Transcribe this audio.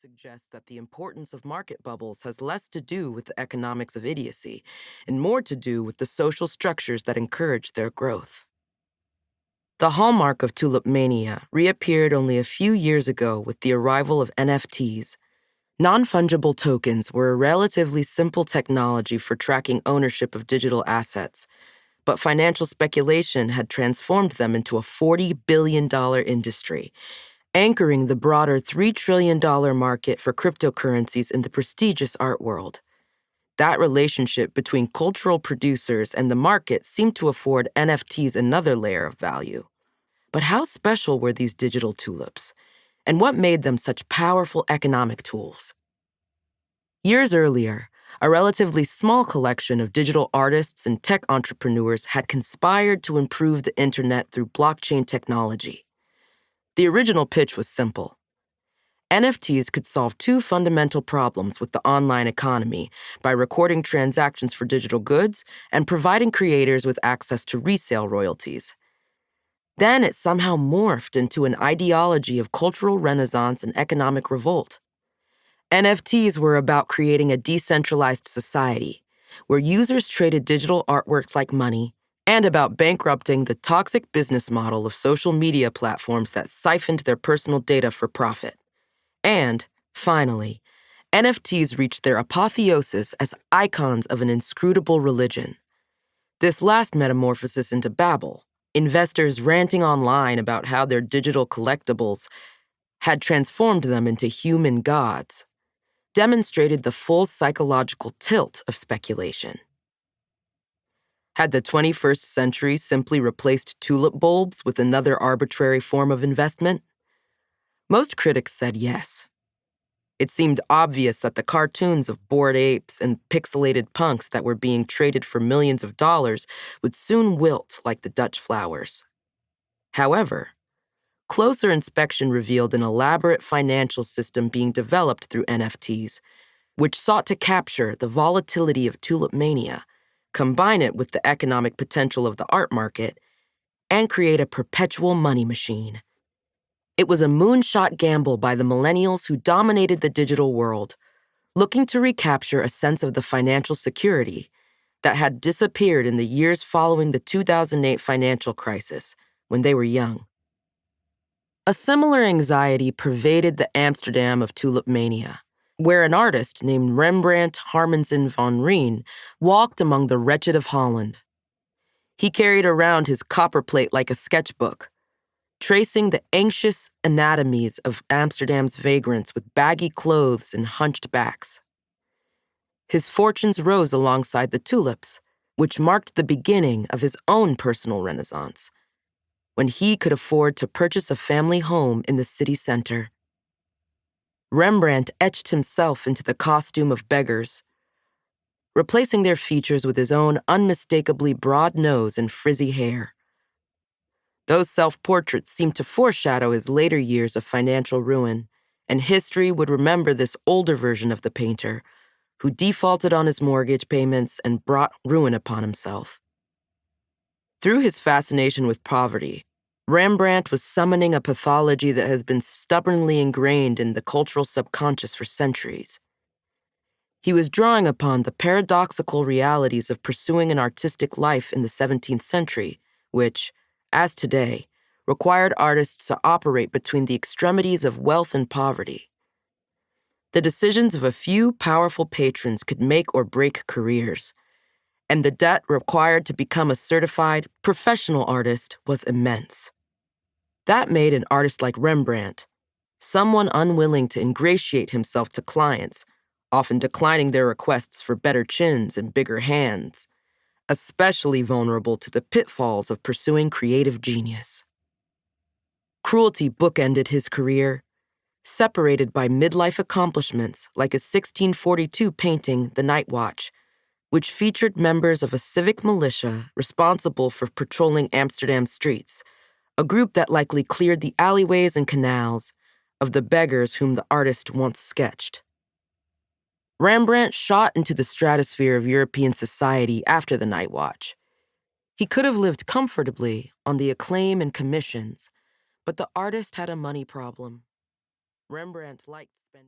suggests that the importance of market bubbles has less to do with the economics of idiocy and more to do with the social structures that encourage their growth. The hallmark of tulip mania reappeared only a few years ago with the arrival of NFTs. Non-fungible tokens were a relatively simple technology for tracking ownership of digital assets, but financial speculation had transformed them into a $40 billion industry, anchoring the broader $3 trillion market for cryptocurrencies in the prestigious art world. That relationship between cultural producers and the market seemed to afford NFTs another layer of value. But how special were these digital tulips? And what made them such powerful economic tools? Years earlier, a relatively small collection of digital artists and tech entrepreneurs had conspired to improve the internet through blockchain technology. The original pitch was simple. NFTs could solve two fundamental problems with the online economy by recording transactions for digital goods and providing creators with access to resale royalties. Then it somehow morphed into an ideology of cultural renaissance and economic revolt. NFTs were about creating a decentralized society where users traded digital artworks like money, and about bankrupting the toxic business model of social media platforms that siphoned their personal data for profit. And, finally, NFTs reached their apotheosis as icons of an inscrutable religion. This last metamorphosis into babble, investors ranting online about how their digital collectibles had transformed them into human gods, demonstrated the full psychological tilt of speculation. Had the 21st century simply replaced tulip bulbs with another arbitrary form of investment? Most critics said yes. It seemed obvious that the cartoons of bored apes and pixelated punks that were being traded for millions of dollars would soon wilt like the Dutch flowers. However, closer inspection revealed an elaborate financial system being developed through NFTs, which sought to capture the volatility of tulip mania, combine it with the economic potential of the art market, and create a perpetual money machine. It was a moonshot gamble by the millennials who dominated the digital world, looking to recapture a sense of the financial security that had disappeared in the years following the 2008 financial crisis when they were young. A similar anxiety pervaded the Amsterdam of tulip mania, where an artist named Rembrandt Harmensen van Rijn walked among the wretched of Holland. He carried around his copperplate like a sketchbook, tracing the anxious anatomies of Amsterdam's vagrants with baggy clothes and hunched backs. His fortunes rose alongside the tulips, which marked the beginning of his own personal renaissance, when he could afford to purchase a family home in the city center. Rembrandt etched himself into the costume of beggars, replacing their features with his own unmistakably broad nose and frizzy hair. Those self-portraits seemed to foreshadow his later years of financial ruin, and history would remember this older version of the painter, who defaulted on his mortgage payments and brought ruin upon himself. Through his fascination with poverty, Rembrandt was summoning a pathology that has been stubbornly ingrained in the cultural subconscious for centuries. He was drawing upon the paradoxical realities of pursuing an artistic life in the 17th century, which, as today, required artists to operate between the extremities of wealth and poverty. The decisions of a few powerful patrons could make or break careers, and the debt required to become a certified, professional artist was immense. That made an artist like Rembrandt, someone unwilling to ingratiate himself to clients, often declining their requests for better chins and bigger hands, especially vulnerable to the pitfalls of pursuing creative genius. Cruelty bookended his career, separated by midlife accomplishments like his 1642 painting, The Night Watch, which featured members of a civic militia responsible for patrolling Amsterdam's streets, a group that likely cleared the alleyways and canals of the beggars whom the artist once sketched. Rembrandt shot into the stratosphere of European society after The Night Watch. He could have lived comfortably on the acclaim and commissions, but the artist had a money problem. Rembrandt liked spending.